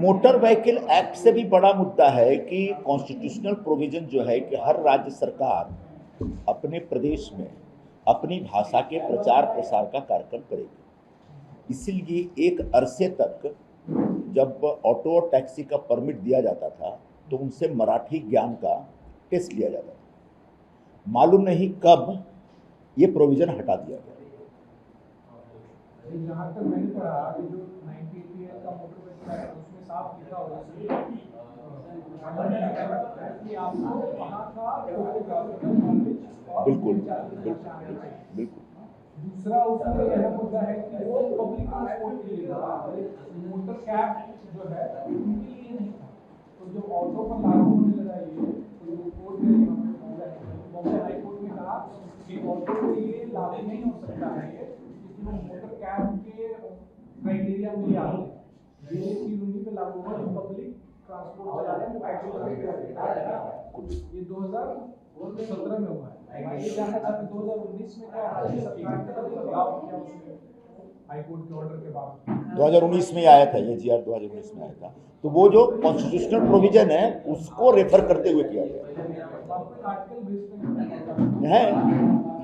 Motor vehicle act से भी बड़ा मुद्दा है कि कॉन्स्टिट्यूशनल प्रोविजन जो है कि हर राज्य सरकार अपने प्रदेश में अपनी भाषा के प्रचार प्रसार का कार्यक्रम करेगी। इसलिए एक अरसे तक जब ऑटो और टैक्सी का परमिट दिया जाता था तो उनसे मराठी ज्ञान का टेस्ट लिया जाता था। मालूम नहीं कब ये प्रोविजन हटा दिया गया। जहाँ तक मैंने पढ़ा कि जो 1988 का मोटर व्हीकल है उसमें साफ लिखा हुआ है कि आपको वहाँ का फोटोग्राफी नॉलेज और बिल्कुल बिल्कुल। दूसरा उसमें यह मुद्दा है कि वो पब्लिक ट्रांसपोर्ट के लिए मोटर कैब जो है उनके लिए नहीं था। तो जो ऑटो पर लागू होने लगा ये तो कोर्ट ने बॉम्बे हाई कोर्ट ने कहा कि ऑटो के लिए लागू नहीं हो सकता है ये, मोटर कैब के क्राइटेरिया में आते हैं। ये चीज उन्हीं पे लागू हुआ जो पब्लिक ट्रांसपोर्ट चला रहे हैं। ये 2017 में हुआ है। ये जानना चाहते 2019 में क्या सरकार के बदलाव क्या उसमें हाई कोर्ट के ऑर्डर के बाद 2019 में आया था ये जीआर 2019 में आया था। तो वो जो कॉन्स्टिट्यूशनल प्रोविजन है उसको रेफर करते हुए किया गया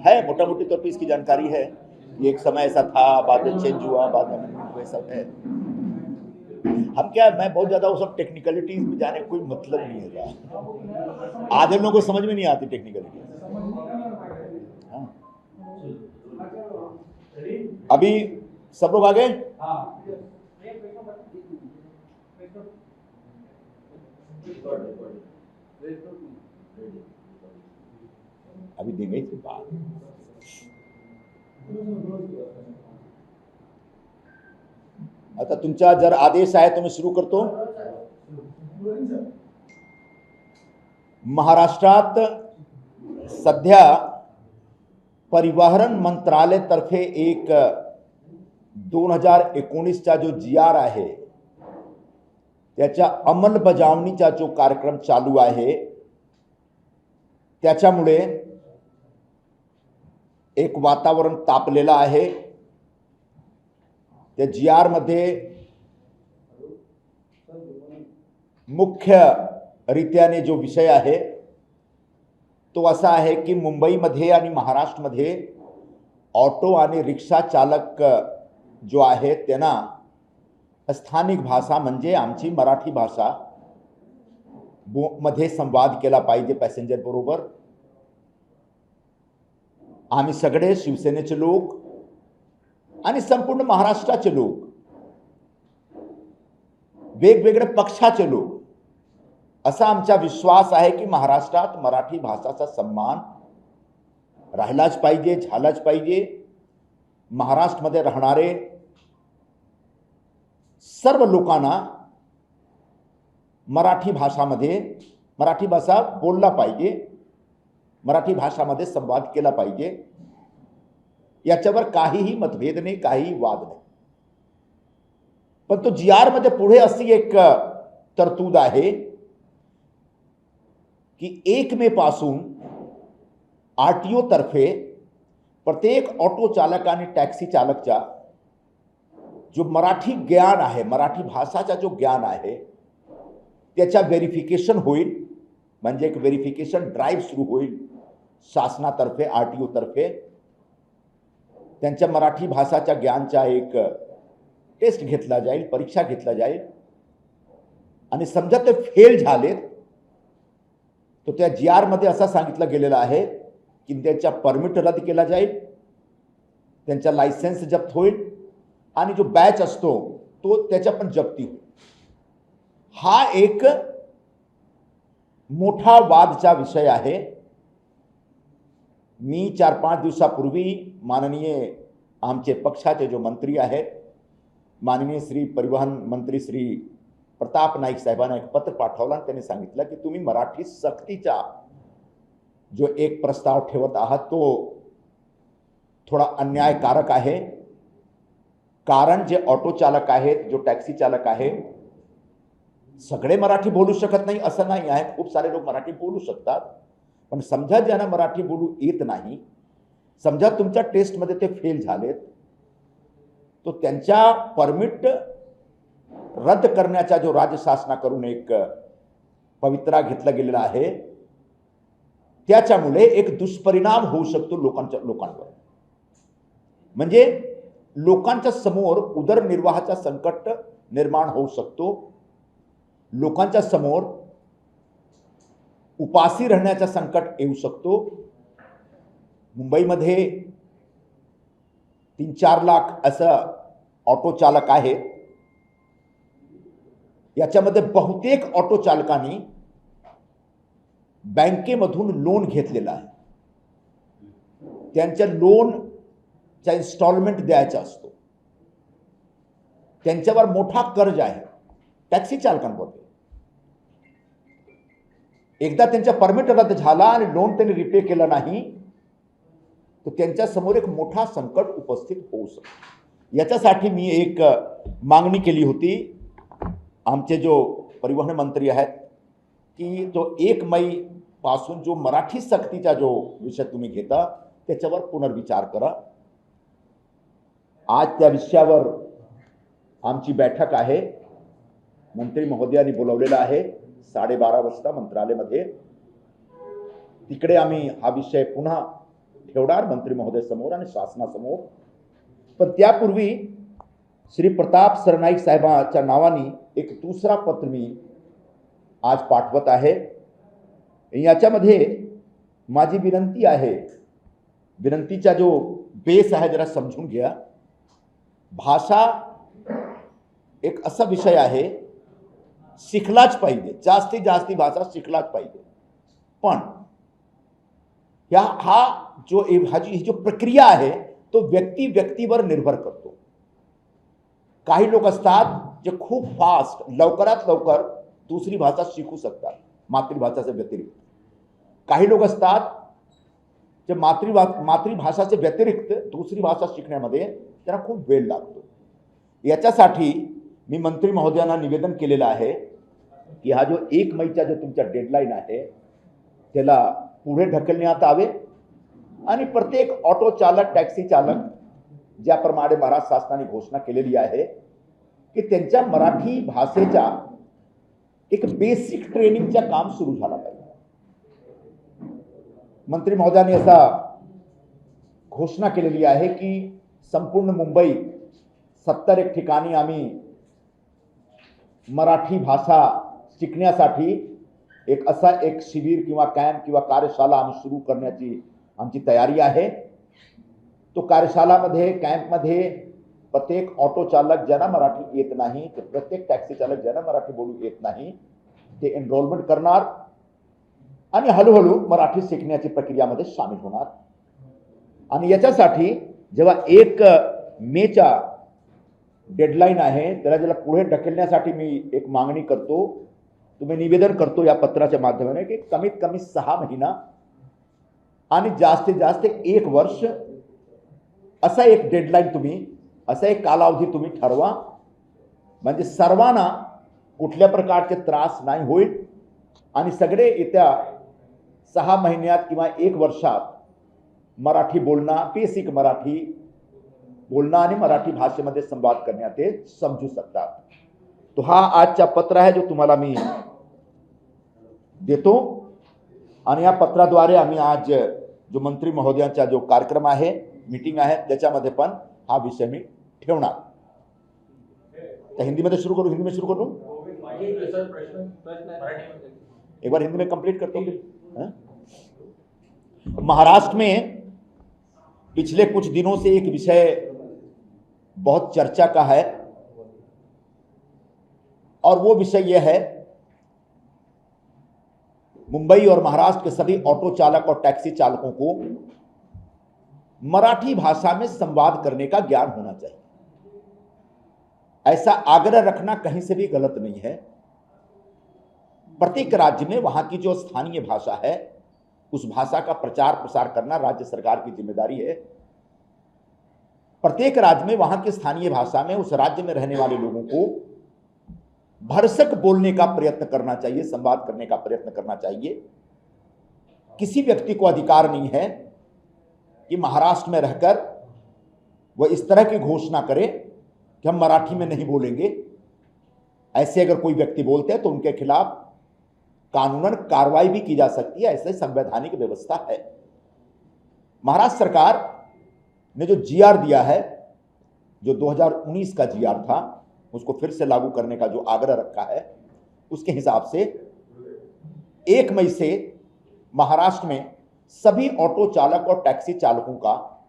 है मोटा मोटी तौर पे इसकी जानकारी है। एक समय ऐसा था, बाद में चेंज हुआ, बाद में अमेंडमेंट हुआ, सब है। हम क्या, मैं बहुत ज्यादा वो सब टेक्निकलिटीज में जाने कोई मतलब नहीं है। आधे लोगों को समझ में नहीं आती टेक्निकलिटीज। हाँ, अभी सब लोग आ गए। अभी देंगे इसके बाद। आता तुमचा जर आदेश आहे तो मी सुरू करतो। महाराष्ट्रात सध्या परिवहन मंत्रालयातर्फे एक 2019चा जो जीआर आहे त्याच्या अंमलबजावणीचा जो कार्यक्रम चालू आहे त्याच्यामुळे एक वातावरण तापलेलं आहे। त्या जीआर मध्ये मुख्य रीत्याने जो विषय आहे तो असा आहे की मुंबईमध्ये आणि महाराष्ट्रामध्ये ऑटो आणि रिक्षा चालक जो आहे त्यांना स्थानिक भाषा म्हणजे आमची मराठी भाषा मध्ये संवाद केला पाहिजे पॅसेंजर बरोबर। आम्ही सगळे शिवसेनेचे लोक आणि संपूर्ण महाराष्ट्राचे लोक, वेगवेगळ्या पक्षाचे लोक, असा आमचा विश्वास आहे की महाराष्ट्रात मराठी भाषाचा सन्मान राहिलाच पाहिजे, झालाच पाहिजे। महाराष्ट्रामध्ये राहणारे सर्व लोकांना मराठी भाषा बोलला पाहिजे, मराठी भाषामध्ये संवाद केला पाहिजे। याच्यावर काहीही मतभेद नाही, काहीही वाद नाही। पण तो जीआर मध्ये पुढे अशी एक तरतूद आहे की 1 मे पासून आरटीओ तर्फे प्रत्येक ऑटो चालक आणि टॅक्सी चालकचा जो मराठी ज्ञान आहे, मराठी भाषाचा जो ज्ञान आहे त्याचा व्हेरिफिकेशन होईल। म्हणजे एक व्हेरिफिकेशन ड्राइव सुरू होईल शासनातर्फे, आरटीओ तर्फे। त्यांच्या मराठी भाषाच्या ज्ञानचा एक टेस्ट घेतला जाईल, परीक्षा घेतला जाईल आणि समजा ते फेल झाले तो त्या जीआर मध्ये असं सांगितलं गेलेलं आहे की त्यांचा परमिट रद्द केला जाईल, त्यांचा लायसेन्स जप्त होईल आणि जो बॅच असतो तो त्याच्या पण जप्ती होईल। हा एक मोठा वादचा विषय आहे। मी 4-5 दिवसापूर्वी माननीय आमचे पक्षाचे जो मंत्री आहेत, माननीय श्री परिवहन मंत्री श्री प्रताप नाईक साहेबांना एक पत्र पाठवलं आणि त्यांनी सांगितलं की तुम्ही मराठी सक्तीचा जो एक प्रस्ताव ठेवत आहात तो थोडा अन्यायकारक आहे। कारण जे ऑटो चालक आहेत, जो टॅक्सी चालक आहे, सगळे मराठी बोलू शकत नाही असं नाही आहे। खूप सारे लोक मराठी बोलू शकतात, पण समजा ज्यांना मराठी बोलू येत नाही, समजा तुमच्या टेस्टमध्ये ते फेल झालेत तो त्यांच्या परमिट रद्द करण्याचा जो राज्य शासनाकडून एक पवित्रा घेतला गेलेला आहे, त्याच्यामुळे एक दुष्परिणाम होऊ शकतो लोकांवर. म्हणजे लोकांच्या समोर उदरनिर्वाहाचा संकट निर्माण होऊ शकतो. लोकांच्या समोर उपाशी राहण्याचा संकट येऊ शकतो. मुंबईमध्ये 3-4 लाख असं ऑटो चालक आहे. याच्यामध्ये बहुतेक ऑटो चालकांनी बँकेमधून लोन घेतलेला आहे. त्यांच्या लोनचा इन्स्टॉलमेंट द्यायचा असतो. त्यांच्यावर मोठा कर्ज आहे टॅक्सी चालकांबद्दल. एकदा त्यांचा परमिट रद्द झाला आणि लोन त्यांनी रिपे केलं नाही तर त्यांच्या समोर एक मोठा संकट उपस्थित होऊ शकतो. याच्यासाठी मी एक मागणी केली होती. आमचे जो परिवहन मंत्री आहेत की जो 1 मई पासून जो मराठी सक्तीचा जो विषय तुम्ही घेता त्याच्यावर पुनर्विचार करा. आज त्या विषयावर आमची बैठक आहे. मंत्री महोदयांनी बोलवलेलं आहे 12:30 वाजता मंत्रालयामध्ये. तिकडे आम्ही हा विषय पुन्हा ठेवणार मंत्री महोदय समोर आणि शासनासमोर. पण त्यापूर्वी श्री प्रताप सरनाईक साहेबांच्या नावाने एक दुसरा पत्र मी आज पाठवत आहे. याच्यामध्ये माझी विनंती आहे. विनंतीचा जो बेस आहे जरा समजून घ्या. भाषा एक असा विषय आहे, शिकलाच पाहिजे. जास्तीत जास्त भाषा शिकलाच पाहिजे. पण हा जो प्रक्रिया आहे तो व्यक्तीवर निर्भर करतो. काही लोक असतात जे खूप फास्ट लवकरात लवकर दुसरी भाषा शिकू शकतात मातृभाषाच्या व्यतिरिक्त. काही लोक असतात जे मातृभाषाच्या व्यतिरिक्त दुसरी भाषा शिकण्यामध्ये त्यांना खूप वेळ लागतो. याच्यासाठी मी मंत्री महोदयांना निवेदन केलेलं आहे की हा जो 1 मईचा जो तुमचा डेडलाईन आहे त्याला पुढे ढकलण्यात आवे आणि प्रत्येक ऑटो चालक टॅक्सी चालक ज्याप्रमाणे महाराष्ट्र शासनाने घोषणा केलेली आहे की त्यांच्या मराठी भाषेचा एक बेसिक ट्रेनिंगचा काम सुरू झाला पाहिजे. मंत्री महोदयांनी असा घोषणा केलेली आहे की संपूर्ण मुंबई 70 ठिकाणी आम्ही मराठी भाषा शिकण्यासाठी एक शिबिर किंवा कॅम्प किंवा कार्यशाळा आम्ही सुरू करण्याची आमची तयारी आहे. तो कार्यशाळामध्ये कॅम्पमध्ये प्रत्येक ऑटो चालक ज्यांना मराठी येत नाही ते प्रत्येक टॅक्सी चालक ज्यांना मराठी बोलू येत नाही ते एनरोलमेंट करणार आणि हळूहळू मराठी शिकण्याची प्रक्रियामध्ये सामील होणार. आणि याच्यासाठी जेव्हा 1 मेचा डेडलाईन आहे त्याला पुढे ढकलण्यासाठी मी एक मागणी करतो. तुम्ही निवेदन करतो या पत्राच्या माध्यमाने की कमीत कमी 6 महिना आणि जास्तीत जास्त 1 वर्ष असा एक डेडलाईन तुम्ही असा एक कालावधी तुम्ही ठरवा. म्हणजे सर्वांना कुठल्या प्रकारचे त्रास नाही होईल आणि सगळे येत्या 6 महिन्यात किंवा 1 वर्षात मराठी बोलणं बेसिक मराठी बोलणं आणि मराठी भाषेमध्ये संवाद करण्यात ते समजू शकतात. तो हा आजचा पत्र आहे जो तुम्हाला मी देतो आणि या पत्राद्वारे आम्ही आज जो मंत्री महोदयांचा जो कार्यक्रम आहे मीटिंग आहे त्याच्यामध्ये पण हा विषय मी ठेवणार. तो हिंदी में शुरू करूँ एक बार हिंदी में कंप्लीट करता हूँ. महाराष्ट्र में पिछले कुछ दिनों से एक विषय बहुत चर्चा का है और वो विषय यह है मुंबई और महाराष्ट्र के सभी ऑटो चालक और टैक्सी चालकों को मराठी भाषा में संवाद करने का ज्ञान होना चाहिए. ऐसा आग्रह रखना कहीं से भी गलत नहीं है. प्रत्येक राज्य में वहां की जो स्थानीय भाषा है उस भाषा का प्रचार प्रसार करना राज्य सरकार की जिम्मेदारी है. प्रत्येक राज्य में वहां की स्थानीय भाषा में उस राज्य में रहने वाले लोगों को भरसक बोलने का प्रयत्न करना चाहिए, संवाद करने का प्रयत्न करना चाहिए. किसी व्यक्ति को अधिकार नहीं है कि महाराष्ट्र में रहकर वह इस तरह की घोषणा करे कि हम मराठी में नहीं बोलेंगे. ऐसे अगर कोई व्यक्ति बोलते हैं तो उनके खिलाफ कानूनन कार्रवाई भी की जा सकती है, ऐसे संवैधानिक व्यवस्था है। महाराष्ट्र सरकार ने जो जीआर दिया है, जो 2019 का जीआर था, उसको फिर से लागू करने का जो आग्रह रखा है, उसके हिसाब से 1 मई से महाराष्ट्र में सभी ऑटो चालक और टैक्सी चालकों का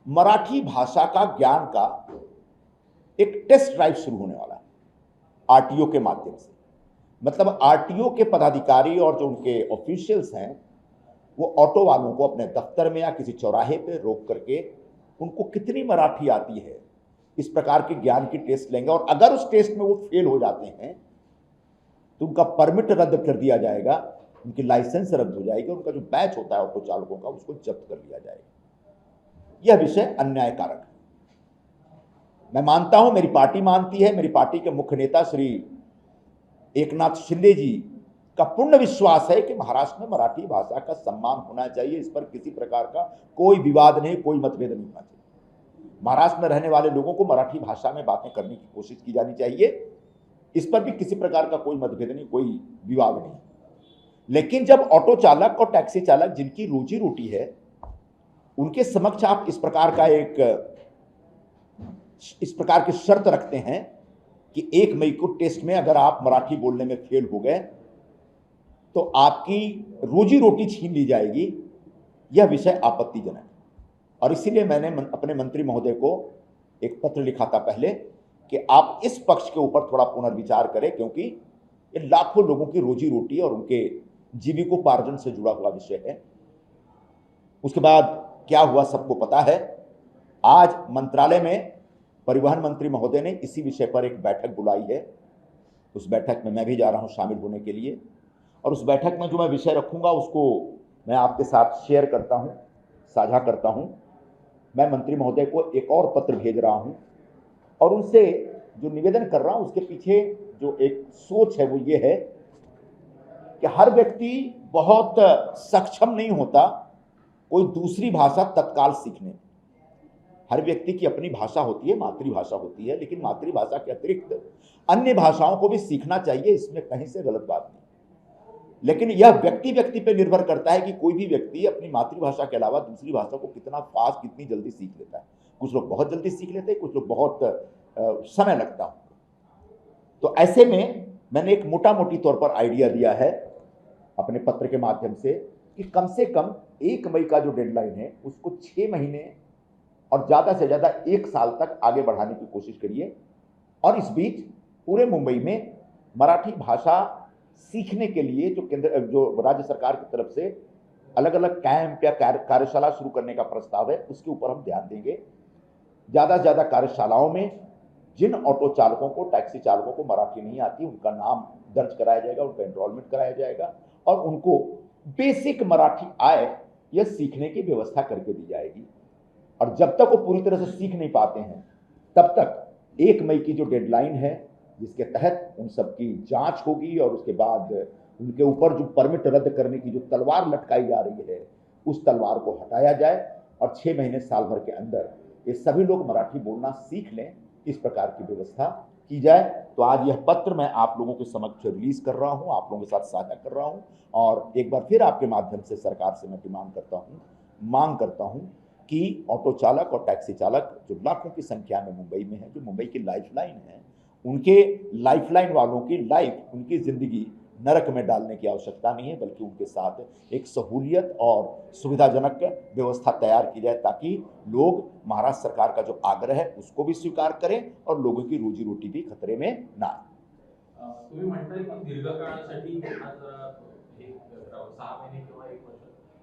मराठी भाषा का ज्ञान का एक टेस्ट ड्राइव शुरू होने वाला है आरटीओ के माध्यम से। मतलब आरटीओ के पदाधिकारी और जो उनके ऑफिशियल्स हैं वो ऑटो वालों को अपने दफ्तर में या किसी चौराहे पे रोक करके उनको कितनी मराठी आती है इस प्रकार के ज्ञान की टेस्ट लेंगे, और अगर उस टेस्ट में वो फेल हो जाते हैं तो उनका परमिट रद्द कर दिया जाएगा, उनकी लाइसेंस रद्द हो जाएगी, उनका जो बैच होता है ऑटो चालकों का उसको जब्त कर लिया जाएगा। यह विषय अन्यायकारक है। मैं मानता हूं, मेरी पार्टी मानती है, मेरी पार्टी के मुख्य नेता श्री एकनाथ शिंदे जी का पूर्ण विश्वास है कि महाराष्ट्र में मराठी भाषा का सम्मान होना चाहिए, इस पर किसी प्रकार का कोई विवाद नहीं, कोई मतभेद नहीं होना चाहिए। महाराष्ट्र में रहने वाले लोगों को मराठी भाषा में बातें करने की कोशिश की जानी चाहिए, इस पर भी किसी प्रकार का कोई मतभेद नहीं, कोई विवाद नहीं। लेकिन जब ऑटो चालक और टैक्सी चालक जिनकी रोजी रोटी है उनके समक्ष आप इस प्रकार की शर्त रखते हैं कि 1 मई को टेस्ट में अगर आप मराठी बोलने में फेल हो गए तो आपकी रोजी रोटी छीन ली जाएगी, यह विषय आपत्तिजनक है। और इसीलिए मैंने अपने मंत्री महोदय को एक पत्र लिखा था पहले कि आप इस पक्ष के ऊपर थोड़ा पुनर्विचार करें, क्योंकि ये लाखों लोगों की रोजी रोटी और उनके जीविकोपार्जन से जुड़ा हुआ विषय है। उसके बाद क्या हुआ सबको पता है। आज मंत्रालय में परिवहन मंत्री महोदय ने इसी विषय पर एक बैठक बुलाई है। उस बैठक में मैं भी जा रहा हूं शामिल होने के लिए, और उस बैठक में जो मैं विषय रखूंगा उसको मैं आपके साथ शेयर करता हूं, साझा करता हूं। मैं मंत्री महोदय को एक और पत्र भेज रहा हूं और उनसे जो निवेदन कर रहा हूं उसके पीछे जो एक सोच है वो ये है कि हर व्यक्ति बहुत सक्षम नहीं होता कोई दूसरी भाषा तत्काल सीखने में। हर व्यक्ति की अपनी भाषा होती है, मातृभाषा होती है, लेकिन मातृभाषा के अतिरिक्त अन्य भाषाओं को भी सीखना चाहिए, इसमें कहीं से गलत बात नहीं। लेकिन यह व्यक्ति व्यक्ति पर निर्भर करता है कि कोई भी व्यक्ति अपनी मातृभाषा के अलावा दूसरी भाषा को कितना फास्ट, कितनी जल्दी सीख लेता है। कुछ लोग बहुत जल्दी सीख लेते हैं, कुछ लोग बहुत समय लगता है। तो ऐसे में मैंने एक मोटा मोटी तौर पर आइडिया दिया है अपने पत्र के माध्यम से कम 1 मई का जो डेडलाइन है उसको 6 महीने और ज़्यादा से ज़्यादा 1 साल तक आगे बढ़ाने की कोशिश करिए। और इस बीच पूरे मुंबई में मराठी भाषा सीखने के लिए जो राज्य सरकार की तरफ से अलग अलग कैंप या कार्यशाला शुरू करने का प्रस्ताव है उसके ऊपर हम ध्यान देंगे। ज़्यादा से ज़्यादा कार्यशालाओं में जिन ऑटो चालकों को, टैक्सी चालकों को मराठी नहीं आती उनका नाम दर्ज कराया जाएगा, उनका एनरोलमेंट कराया जाएगा और उनको बेसिक मराठी आए यह सीखने की व्यवस्था करके दी जाएगी। और जब तक वो पूरी तरह से सीख नहीं पाते हैं तब तक 1 मई की जो डेडलाइन है जिसके तहत उन सब की जांच होगी और उसके बाद उनके ऊपर जो परमिट रद्द करने की जो तलवार लटकाई जा रही है उस तलवार को हटाया जाए और 6 महीने साल भर के अंदर ये सभी लोग मराठी बोलना सीख लें, इस प्रकार की व्यवस्था की जाए। तो आज यह पत्र मैं आप लोगों के समक्ष रिलीज कर रहा हूं, आप लोगों के साथ साझा कर रहा हूं और एक बार फिर आपके माध्यम से सरकार से मैं मांग करता हूं कि ऑटो चालक और टैक्सी चालक जो लाखों की संख्या में मुंबई में है, जो मुंबई की लाइफलाइन है, उनके लाइफलाइन वालों की लाइफ, उनकी जिंदगी नरक में डालने की आवश्यकता नहीं है, बल्कि उनके साथ एक सहूलियत और सुविधाजनक व्यवस्था तैयार की जाए ताकि लोग महाराष्ट्र सरकार का जो आग्रह है उसको भी स्वीकार करें और लोगों की रोजी रोटी भी खतरे में ना आए। तुम्ही म्हणताय की दीर्घकाळासाठी हा जरा एक 6 महिने किंवा 1 वर्ष,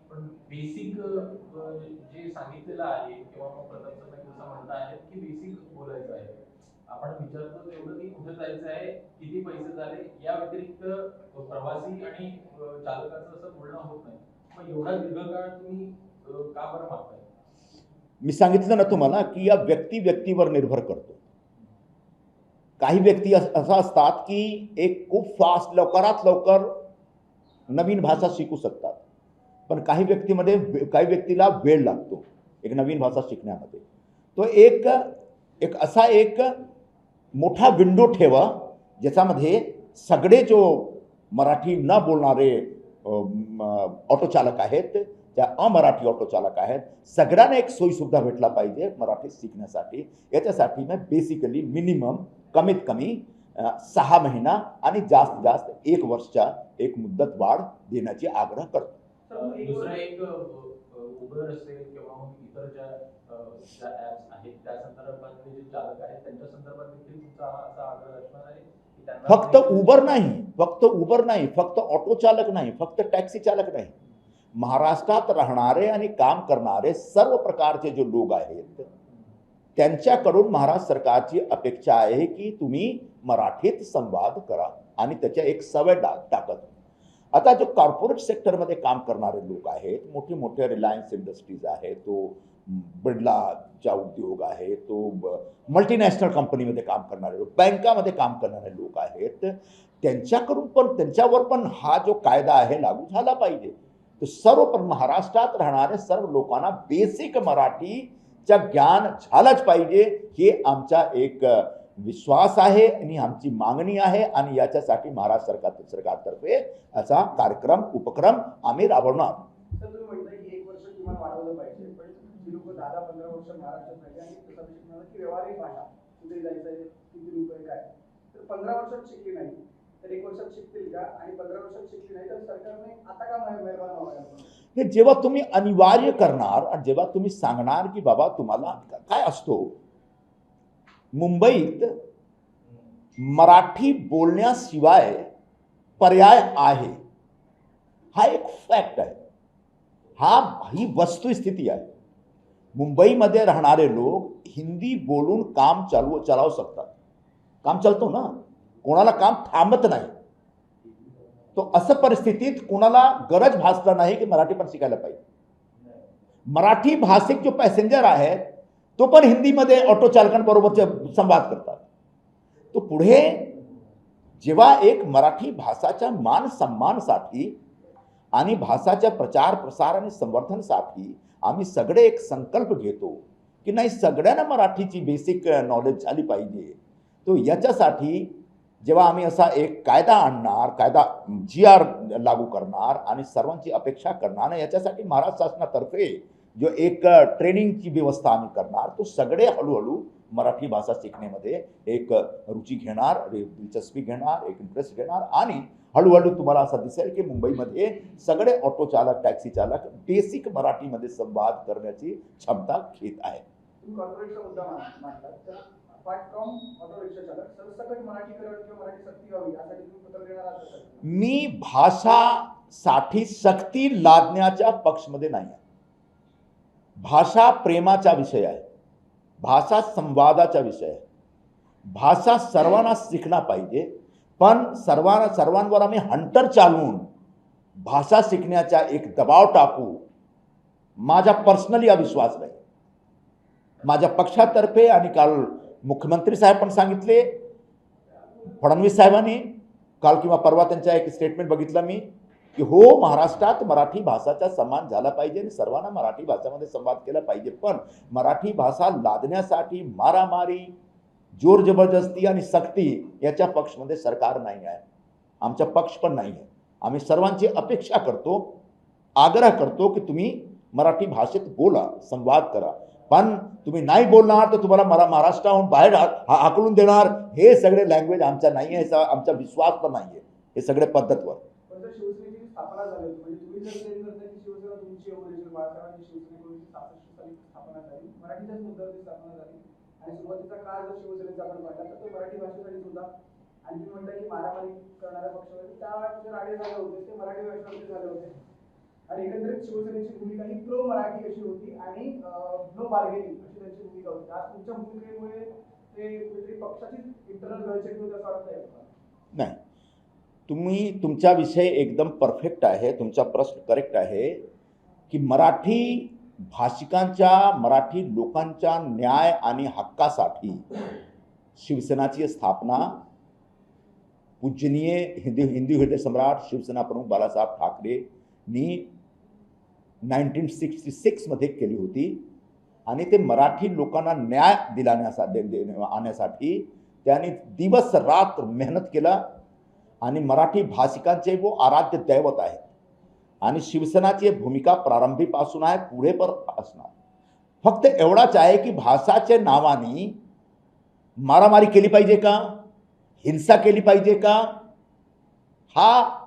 पण बेसिक जे सांगितलेलं आहे किंवा मग प्रताप सर जसं म्हणता आहेत की बेसिक बोलायचं आहे, आपण विचारतो तेवढं की कुठे जायचं आहे, किती पैसे झाले, या व्यतिरिक्त प्रवासी आणि चालकाचं असं बोलणं होत नाही। मग एवढा दीर्घकाळ तुम्ही का बरं मागताय? मी सांगितलं ना तुम्हाला की या व्यक्ती व्यक्तीवर निर्भर करतो। काही व्यक्ती असा असतात की एक खूप फास्ट लवकरात लवकर नवीन भाषा शिकू शकतात, पण काही व्यक्तीला वेळ लागतो एक नवीन भाषा शिकण्यामध्ये। तो एक असा एक मोठा विंडो ठेवा ज्याच्यामध्ये सगळे जो मराठी न बोलणारे ऑटो चालक आहेत, त्या अमराठी ऑटो चालक आहेत, सगळ्यांना एक सोयीसुविधा भेटला पाहिजे मराठी शिकण्यासाठी. याच्यासाठी मी बेसिकली मिनिमम कमीत कमी 6 महिना आणि जास्त जास्त 1 वर्षच्या एक मुदत वाढ देण्याची आग्रह करतो. दुसरं एक उबर असेल किंवा मग इतर ज्या ऍप्स आहेत त्या संदर्भातले जे चालक आहेत त्यांच्या संदर्भात देखील तुमचा असा आग्रह असणार आहे की त्यांना फक्त उबर नाही, फक्त ऑटो चालक नाही, फक्त टॅक्सी चालक नाही, महाराष्ट्रात राहणारे आणि काम करणारे सर्व प्रकारचे जे लोक आहेत त्यांच्याकडून महाराष्ट्र सरकारची अपेक्षा आहे की तुम्ही मराठीत संवाद करा आणि त्याच्या एक सवय टाकत. आता जो कॉर्पोरेट सेक्टरमध्ये काम करणारे लोक आहेत, मोठे मोठे रिलायन्स इंडस्ट्रीज आहे, तो बिर्लाचा उद्योग आहे, तो मल्टीनॅशनल कंपनीमध्ये काम करणारे लोक, बँकामध्ये काम करणारे लोक आहेत, त्यांच्याकडून पण त्यांच्यावर पण हा जो कायदा आहे लागू झाला पाहिजे. तर सर्व महाराष्ट्रात राहणाऱ्या सर्व लोकांना बेसिक मराठीचा ज्ञान झालंच पाहिजे, हे आमचा एक विश्वास आहे आणि आमची मागणी आहे. आणि याच्यासाठी महाराष्ट्र सरकारतर्फे असा उपक्रम आम्ही राबवणार. तर तुम्ही म्हणताय की 1 वर्ष किमान वाढवलं पाहिजे, पण जी लोक 10-15 वर्ष महाराष्ट्रात राहिले आणि तसं शिकणार की व्यवहारिक भाषा कुठे जायचं आहे, किती लोक आहे, काय, तर 15 वर्षात शिकली नाही तर 1 वर्षात शिकतील का? आणि 15 वर्षात शिकली नाही तर सरकारने आता का मेहरबान व्हावं? जेव्हा तुम्ही अनिवार्य करणार आणि जेव्हा तुम्ही सांगणार की बाबा तुम्हाला काय असतो, मुंबईत मराठी बोलण्याशिवाय पर्याय आहे, हा एक फॅक्ट आहे, ही वस्तुस्थिती आहे. मुंबईमध्ये राहणारे लोक हिंदी बोलून काम चालवू शकतात. काम चालतो ना, कोणाला काम थांबत नाही. तो असं परिस्थितीत कोणाला गरज भासला नाही की मराठी पण शिकायला पाहिजे. मराठी भाषिक जो पॅसेंजर आहेत तो पण हिंदीमध्ये ऑटो चालकांबरोबरचे संवाद करतात. तो पुढे जेव्हा एक मराठी भाषाच्या मान सन्मानासाठी आणि भाषाच्या प्रचार प्रसार आणि संवर्धनासाठी आम्ही सगळे एक संकल्प घेतो की नाही, सगळ्यांना मराठीची बेसिक नॉलेज झाली पाहिजे. तो याच्यासाठी जेव्हा आम्ही असा एक कायदा आणणार, कायदा GR लागू करणार आणि सर्वांची अपेक्षा करणार, याच्यासाठी महाराष्ट्र शासनातर्फे जो एक ट्रेनिंगची व्यवस्था आम्ही करणार, तो सगळे हळूहळू मराठी भाषा शिकण्यामध्ये एक रुची घेणार, दिलचस्पी घेणार, एक इंटरेस्ट घेणार आणि हळूहळू तुम्हाला असं दिसेल की मुंबईमध्ये सगळे ऑटो चालक, टॅक्सी चालक बेसिक मराठीमध्ये संवाद करण्याची क्षमता घेत आहे. तुम्ही कॉर्पोरेटचा मुद्दा मांडला, तर अपार्ट फ्रॉम ऑटो रिक्षा चालक सरसकट मराठीकरण किंवा मराठी सक्ती व्हावी यासाठी तुम्ही पत्र देणार आहात? मी भाषासाठी सक्ती लादण्याच्या पक्षमध्ये नाही आहे. भाषा प्रेमाचा विषय आहे, भाषा संवादाचा विषय आहे. भाषा सर्वांना शिकला पाहिजे, पण सर्वांवर आम्ही हंटर चालवून भाषा शिकण्याचा एक दबाव टाकू, माझा पर्सनली अविश्वास नाही. माझ्या पक्षातर्फे आणि काल मुख्यमंत्री साहेब पण सांगितले, फडणवीस साहेबांनी काल किंवा परवा त्यांचा एक स्टेटमेंट बघितलं मी की हो, महाराष्ट्रात मराठी भाषाचा सन्मान झाला पाहिजे आणि सर्वांना मराठी भाषेमध्ये संवाद केला पाहिजे. पण मराठी भाषा लादण्यासाठी मारामारी, जोर जबरदस्ती आणि सक्ती याच्या पक्षमध्ये सरकार नाही आहे, आमचा पक्ष पण नाही आहे. आम्ही सर्वांची अपेक्षा करतो, आग्रह करतो की तुम्ही मराठी भाषेत बोला, संवाद करा. पण तुम्ही नाही बोलणार तर तुम्हाला महाराष्ट्राहून बाहेर हाकलून देणार, हे सगळे लँग्वेज आमचा नाही आहे, आमचा विश्वास पण नाही आहे हे सगळे पद्धतवर. शिवसेनेची स्थापना झाली होती, म्हणजे तुम्ही जर क्लेम करता की शिवसेना तुमची ओरिजिनल बाळासाहेबांची शिवसेनेकडून 67 साली स्थापना झाली, मराठीच्याच मुद्द्यावरती स्थापना झाली आणि सुरुवातीचा काळ जर शिवसेनेचा आपण पाहिला तर तो मराठी भाषेसाठी सुद्धा. आणखी म्हणतात की मारामारी करणाऱ्या पक्षामध्ये त्या जे राडे झाले होते ते मराठी भाषेवरती झाले होते आणि एकंदरीत शिवसेनेची भूमिका ही प्रो मराठी अशी होती आणि नो बार्गेनिंग अशी त्यांची भूमिका होती. आज तुमच्या भूमिकेमुळे ते कुठेतरी पक्षाची इंटरनल गळचेट होते असं वाटत आहे? नाही, तुमचा विषय एकदम परफेक्ट आहे, तुमचा प्रश्न करेक्ट आहे की मराठी भाषिकांच्या, मराठी लोकांच्या न्याय आणि हक्कासाठी शिवसेनाची स्थापना पूजनीय हिंदू हृदय सम्राट शिवसेना प्रमुख बाळासाहेब ठाकरेंनी 1966 मध्ये केली होती आणि ते मराठी लोकांना न्याय आणण्यासाठी त्यांनी दिवस रात्र मेहनत केला आणि मराठी भाषिकांचे वो आराध्य दैवत आहे आणि शिवसेनाची भूमिका प्रारंभीपासून आहे, पुढे पण असणार. फक्त एवढाच आहे की भाषाच्या नावाने मारामारी केली पाहिजे का, हिंसा केली पाहिजे का, हा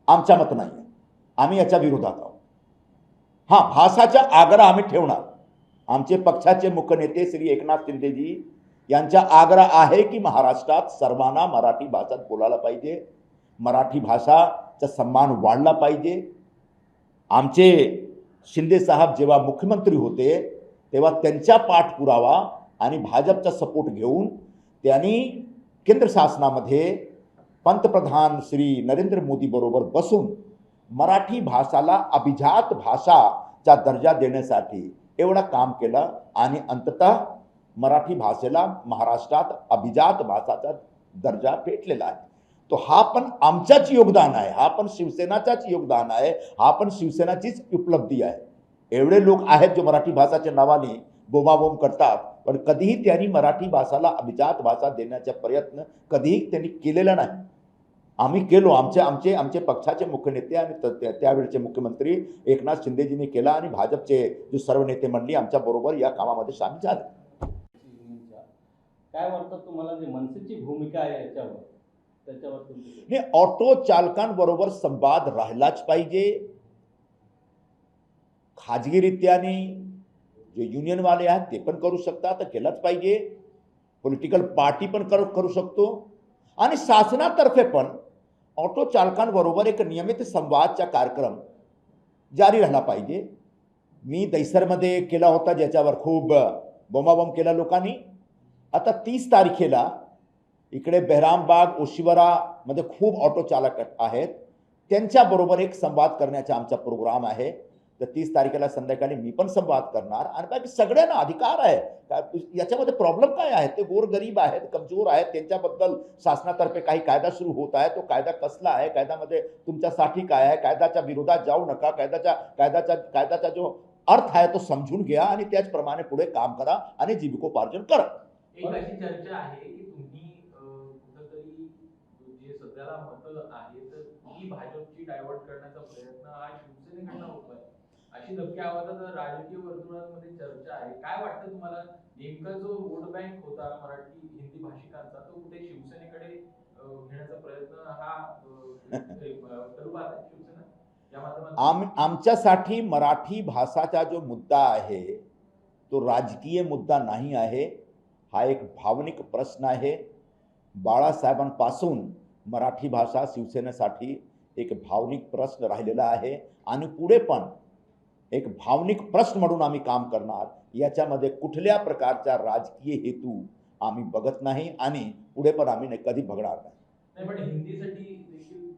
आमचा मत नाही. आम्ही याच्या विरोधात आहोत. हा, भाषाचा आग्रह आम्ही ठेवणार. आमचे पक्षाचे मुख्य नेते श्री एकनाथ शिंदेजी यांचा आग्रह आहे की महाराष्ट्रात सर्वांना मराठी भाषेत बोलायला पाहिजे, मराठी भाषाचा सन्मान वाढला पाहिजे. आमचे शिंदे साहेब जेव्हा मुख्यमंत्री होते तेव्हा त्यांचा पाठपुरावा आणि भाजपचा सपोर्ट घेऊन त्यांनी केंद्र शासनामध्ये पंतप्रधान श्री नरेंद्र मोदी बरोबर बसून मराठी भाषाला अभिजात भाषाचा दर्जा देण्यासाठी एवढं काम केलं आणि अंततः मराठी भाषेला महाराष्ट्रात अभिजात भाषाचा दर्जा भेटलेला आहे. तो हा पण आमचाच योगदान आहे, हा पण शिवसेनाचाच योगदान आहे, हा पण शिवसेनाचीच उपलब्धी आहे. एवढे लोक आहेत जो मराठी भाषाच्या नावाने बोंबाबोंब करतात, पण कधीही त्यांनी मराठी भाषाला अभिजात भाषा देण्याचा प्रयत्न कधीही त्यांनी केलेला नाही. आम्ही केलो. आमचे पक्षाचे मुख्य नेते आणि त्यावेळचे मुख्यमंत्री एकनाथ शिंदेजींनी केला आणि भाजपचे जो सर्व नेते मंडळी आमच्या बरोबर या कामामध्ये सामील झाले. काय वाटतं तुम्हाला, जे मनसेची भूमिका आहे याच्यावर, त्याच्यावर तुमची? नाही, ऑटो चालकांबरोबर संवाद राहिलाच पाहिजे. खाजगीरित्याने जे युनियनवाले आहेत ते पण करू शकतात, तर केलंच पाहिजे. पॉलिटिकल पार्टी पण करू शकतो आणि शासनातर्फे पण ऑटो चालकांबरोबर एक नियमित संवादचा कार्यक्रम जारी राहिला पाहिजे. मी दैसरमध्ये केला होता, ज्याच्यावर खूप बोंबाबोंब केला लोकांनी. आता 30 तारखेला इकडे बेहरामबाग ओशिवरामध्ये खूप ऑटो चालक आहेत, त्यांच्याबरोबर एक संवाद करण्याचा आमचा प्रोग्राम आहे. तर 30 तारखेला संध्याकाळी मी पण संवाद करणार आणि बाकी सगळ्यांना अधिकार आहे. याच्यामध्ये प्रॉब्लेम काय आहे, ते गोरगरीब आहेत, कमजोर आहेत, त्यांच्याबद्दल शासनातर्फे काही कायदा सुरू होत आहे. तो कायदा कसला आहे, कायद्यामध्ये तुमच्यासाठी काय आहे, कायद्याच्या विरोधात जाऊ नका, कायद्याचा जो अर्थ आहे तो समजून घ्या आणि त्याचप्रमाणे पुढे काम करा आणि जीविकोपार्जन करा. एक अशी चर्चा आहे की तुम्ही कुठेतरी जे सध्याला मतं आहे तर ती भाजपची डायव्हर्ट करण्याचा प्रयत्न हा शिवसेनेकडनं होतोय, अशी धक्के आवाजात राजकीय वर्तुळांमध्ये चर्चा आहे. काय वाटतं तुम्हाला, नेमका जो वोट बँक होता मराठी हिंदी भाषिकांचा तो कुठे शिवसेनेकडे घेण्याचा प्रयत्न हा करू पाहत आहे शिवसेना या माध्यमातून? आमच्यासाठी मराठी भाषाचा जो मुद्दा आहे तो राजकीय मुद्दा नाही आहे. हा एक भावनिक प्रश्न आहे. बाळासाहेबांपासून मराठी भाषा शिवसेनेसाठी एक भावनिक प्रश्न राहिलेला आहे आणि पुढे पण एक भावनिक प्रश्न म्हणून आम्ही काम करणार. याच्यामध्ये कुठल्या प्रकारचा राजकीय हेतू आम्ही बघत नाही आणि पुढे पण आम्ही कधी बघणार नाही. पण हिंदीसाठी देखील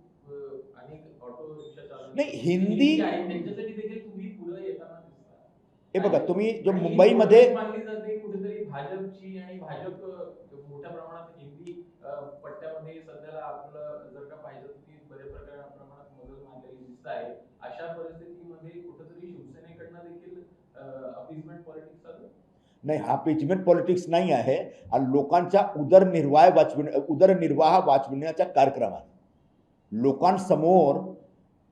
अनेक ऑटो रिक्षा चालक नाही, हिंदी त्यांच्यासाठी देखील तुम्ही पुढे येताना दिसता. हे बघा, तुम्ही जो मुंबईमध्ये मानली जाते कुठेतरी भाजपची आणि भाजप मोठ्या प्रमाणात हिंदी पट्ट्यामध्ये सध्याला आपलं जर का पाहिजे ती बऱ्याच प्रमाणात मदत मानलेली दिसत आहे. अशा परिस्थितीमध्ये कुठेतरी शिवसेनेकडनं देखील अपीजमेंट पॉलिटिक्स चालू नाही. हा अपीजमेंट पॉलिटिक्स नाही आहे. हा लोकांचा उदरनिर्वाह वाचविण्याचा कार्यक्रम आहे. लोकांसमोर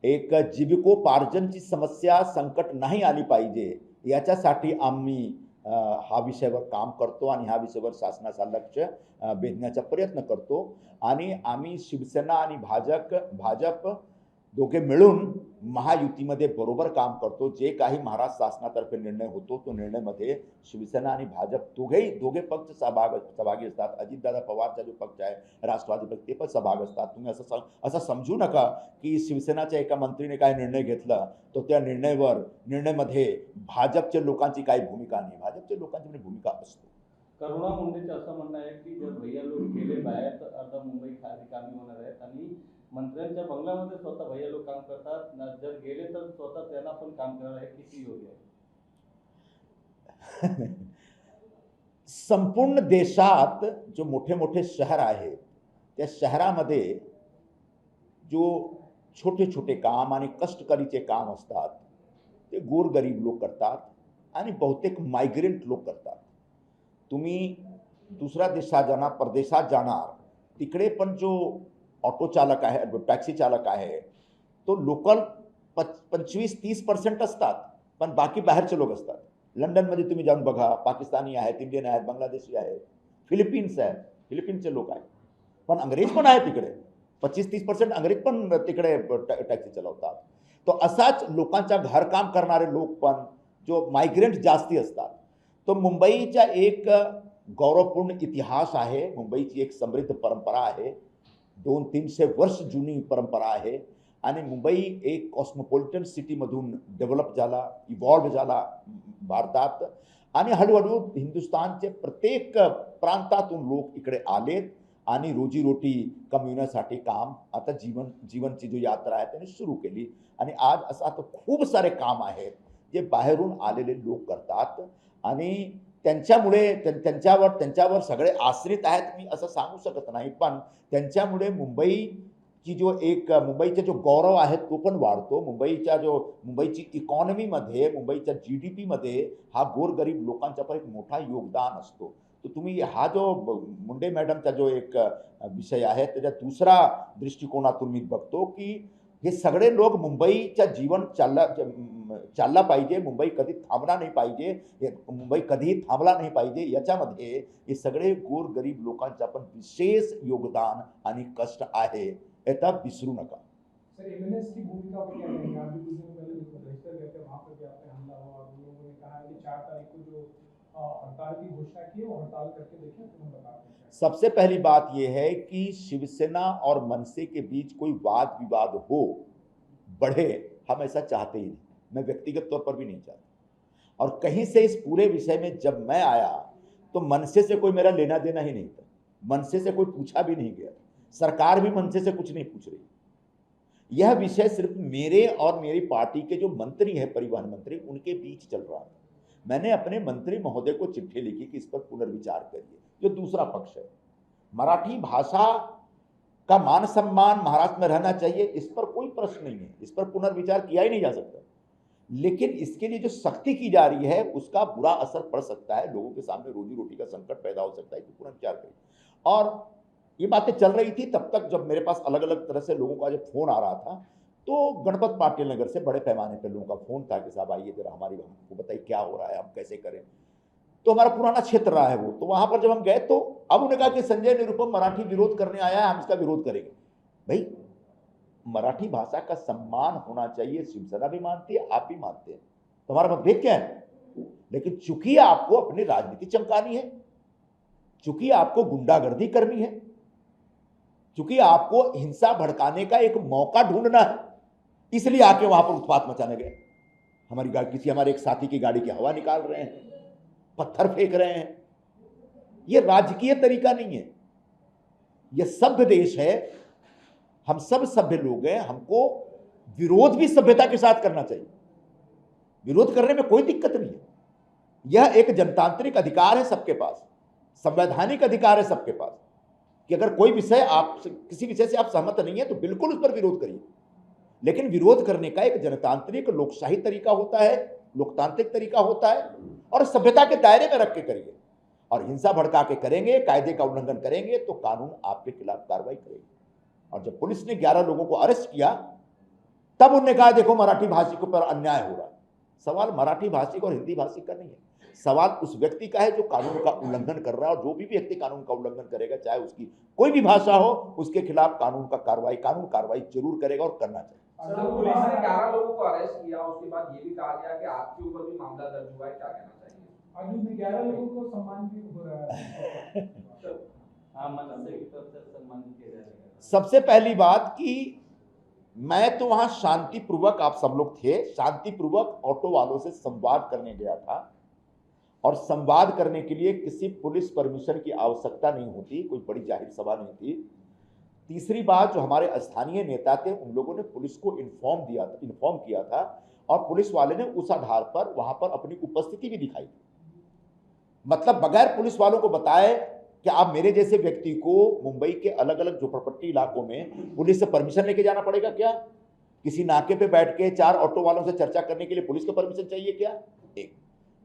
एक जीविकोपार्जनची समस्या संकट नाही आली पाहिजे याच्यासाठी आम्ही हा विषयावर काम करतो आणि ह्या विषयावर शासनाचा लक्ष वेधण्याचा प्रयत्न करतो. आणि आम्ही शिवसेना आणि भाजप दोघे मिळून महायुतीमध्ये बरोबर काम करतो. जे काही महाराष्ट्र शासनातर्फे निर्णय होतो तो निर्णयामध्ये शिवसेना आणि भाजप दोघे पक्ष सहभागी असतात. अजितदादा पवारचा जो पक्ष आहे राष्ट्रवादी पक्ष ते पण सहभागी असतात. तुम्ही असं समजू नका की शिवसेनाच्या एका मंत्रीने काय निर्णय घेतला तो त्या निर्णयामध्ये भाजपच्या लोकांची काही भूमिका नाही. भाजपच्या लोकांची भूमिका असतो. करुणा मुंडेचं असं म्हणणं आहे की जर भैया लोक गेले बाहेर तर अर्धा मुंबई रिकामी होणार आहेत आणि मंत्र्यांच्या बंगल्यामध्ये स्वतः भैया लोक काम करतात, जर गेले तर स्वतः त्यांना पण काम करायला. हे किती योग्य आहे? संपूर्ण देशात जो मोठे मोठे शहर आहेत त्या शहरामध्ये जो छोटे छोटे काम आणि कष्टकरीचे काम असतात ते गोरगरीब लोक करतात आणि बहुतेक मायग्रेंट लोक करतात. तुम्ही दुसऱ्या देशात जाणार, परदेशात जाणार, तिकडे पण जो ऑटो चालक आहे, टॅक्सी चालक आहे, तो लोकल 25-30% असतात, पण बाकी बाहेरचे लोक असतात. लंडनमध्ये तुम्ही जाऊन बघा, पाकिस्तानी आहेत, इंडियन आहेत, बांगलादेशी आहेत, फिलिपिन्स आहेत, फिलिपिन्सचे लोक आहेत, पण अंग्रेज पण आहेत तिकडे. 25-30% अंग्रेज पण तिकडे टॅक्सी चालवतात. तो असाच लोकांच्या घरकाम करणारे लोक पण जो मायग्रेंट जास्ती असतात. तो मुंबईचा एक गौरवपूर्ण इतिहास आहे, मुंबईची एक समृद्ध परंपरा आहे, 200-300 वर्ष जुनी परंपरा आहे. आणि मुंबई एक कॉस्मोपॉलिटन सिटीमधून डेव्हलप झाला, इव्हॉल्व झाला भारतात, आणि हळूहळू हिंदुस्थानचे प्रत्येक प्रांतातून लोक इकडे आलेत आणि रोजीरोटी कमविण्यासाठी काम आता जीवनची जो यात्रा आहे त्याने सुरू केली. आणि आज असं आता खूप सारे काम आहेत जे बाहेरून आलेले लोक करतात आणि त्यांच्यामुळे त्यांच्यावर सगळे आश्रित आहेत मी असं सांगू शकत नाही, पण त्यांच्यामुळे मुंबईची मुंबईचा जो गौरव आहे तो पण वाढतो. मुंबईची इकॉनॉमीमध्ये, मुंबईच्या GDP मध्ये हा गोरगरीब लोकांचा पण एक मोठा योगदान असतो. तर तुम्ही हा जो मुंडे मॅडमचा जो एक विषय आहे त्याच्या दुसरा दृष्टिकोनातून मी बघतो की हे सगळे लोक मुंबईच्या जीवन चालला पाहिजे, मुंबई कधी थांबला नाही पाहिजे, मुंबई कधीही थांबला नाही पाहिजे, याच्यामध्ये हे सगळे गोरगरीब लोकांचा पण विशेष योगदान आणि कष्ट आहे, याचा विसरू नका. सर, एमएनएस की भूमिका पर क्या कहेंगे? आप भी कुछ दिन पहले रजिस्टर गए थे, वहाँ पर भी आप पे हमला हुआ और लोगों ने कहा कि 4 तारीख को जो हड़ताल की घोषणा की वो हड़ताल करके देखिए, तो हम बता दें। सबसे पहली बात यह है कि शिवसेना और मनसे के बीच कोई वाद विवाद हो, बढ़े, हम ऐसा चाहते ही नहीं, मैं व्यक्तिगत तौर पर भी नहीं चाहता. और कहीं से इस पूरे विषय में जब मैं आया तो मनसे से कोई मेरा लेना देना ही नहीं था, मनसे से कोई पूछा भी नहीं गया, सरकार भी मनसे से कुछ नहीं पूछ रही. यह विषय सिर्फ मेरे और मेरी पार्टी के जो मंत्री हैं, परिवहन मंत्री, उनके बीच चल रहा था. मैंने अपने मंत्री महोदय को चिट्ठी लिखी कि इस पर पुनर्विचार करिए. जो दूसरा पक्ष है, मराठी भाषा का मान सम्मान महाराष्ट्र में रहना चाहिए, इस पर कोई प्रश्न नहीं है, इस पर पुनर्विचार किया ही नहीं जा सकता. लेकिन इसके लिए जो सख्ती की जा रही है उसका बुरा असर पड़ सकता है, लोगों के सामने रोजी रोटी का संकट पैदा हो सकता है, तो पुनर्विचार करिए. और ये बातें चल रही थी तब तक जब मेरे पास अलग अलग तरह से लोगों का जब फोन आ रहा था, तो गणपत पाटिल नगर से बड़े पैमाने पर लोगों का फोन था कि साहब आइए जरा हमको बताइए क्या हो रहा है, हम कैसे करें. तो हमारा पुराना क्षेत्र रहा है वो, तो वहां पर जब हम गए तो अब उन्होंने कहा कि संजय निरुपम मराठी विरोध करने आया है, हम इसका विरोध करेंगे. भाई, मराठी भाषा का सम्मान होना चाहिए, शिवसेना भी मानती है, आप भी मानते हैं, तुम्हारा मतभेद क्या है. लेकिन चूंकि आपको अपनी राजनीति चमकानी है, चूंकि आपको गुंडागर्दी करनी है, चूंकि आपको हिंसा भड़काने का एक मौका ढूंढना है, इसलिए आके वहां पर उत्पात मचाने गए. हमारे एक साथी की गाड़ी की हवा निकाल रहे हैं, पत्थर फेंक रहे हैं. यह राजकीय तरीका नहीं है, यह सभ्य देश है, हम सब सभ्य लोग हैं, हमको विरोध भी सभ्यता के साथ करना चाहिए, विरोध करने में कोई दिक्कत नहीं है. यह एक जनतांत्रिक अधिकार है सबके पास, संवैधानिक अधिकार है सबके पास कि अगर कोई विषय किसी विषय से आप सहमत नहीं है तो बिल्कुल उस पर विरोध करिए. लेकिन विरोध करने का एक जनतांत्रिक लोकशाही तरीका होता है, लोकतांत्रिक तरीका होता है, और सभ्यता के दायरे में रख के करिए. और हिंसा भड़का के करेंगे, कायदे का उल्लंघन करेंगे तो कानून आपके खिलाफ कार्रवाई करेगी. और जब पुलिस ने 11 लोगों को अरेस्ट किया तब उन्होंने कहा देखो मराठी भाषिकों पर अन्याय हो रहा है. सवाल मराठी भाषिक और हिंदी भाषिक का नहीं है, सवाल उस व्यक्ति का है जो कानून का उल्लंघन कर रहा है. और जो भी व्यक्ति कानून का उल्लंघन करेगा, चाहे उसकी कोई भी भाषा हो, उसके खिलाफ कानून कार्रवाई जरूर करेगा और करना चाहिए. सर, पुलिस ने 11 लोगों को अरेस्ट किया, उसके बाद ये भी कहा गया कि आपके ऊपर भी मामला दर्ज हुआ है, क्या कहना चाहिए? आज में 11 लोगों को सम्मान भी हो रहा है. हाँ, मनसे की तरफ से सम्मान किया जाएगा. सबसे पहली बात कि मैं तो वहां शांतिपूर्वक, आप सब लोग थे, शांतिपूर्वक ऑटो वालों से संवाद करने गया था. और संवाद करने के लिए किसी पुलिस परमिशन की आवश्यकता नहीं होती, कोई बड़ी जाहिर सभा नहीं थी. तीसरी बात, जो हमारे स्थानीय नेता थे उन लोगों ने पुलिस को इन्फॉर्म किया था और पुलिस वाले ने उस आधार पर वहां पर अपनी उपस्थिति भी दिखाई थी. मतलब बगैर पुलिस वालों को बताए कि आप मेरे जैसे व्यक्ति को मुंबई के अलग अलग झोपड़पट्टी इलाकों में पुलिस से परमिशन लेके जाना पड़ेगा क्या? किसी नाके पे बैठ के 4 ऑटो वालों से चर्चा करने के लिए पुलिस को परमिशन चाहिए क्या? एक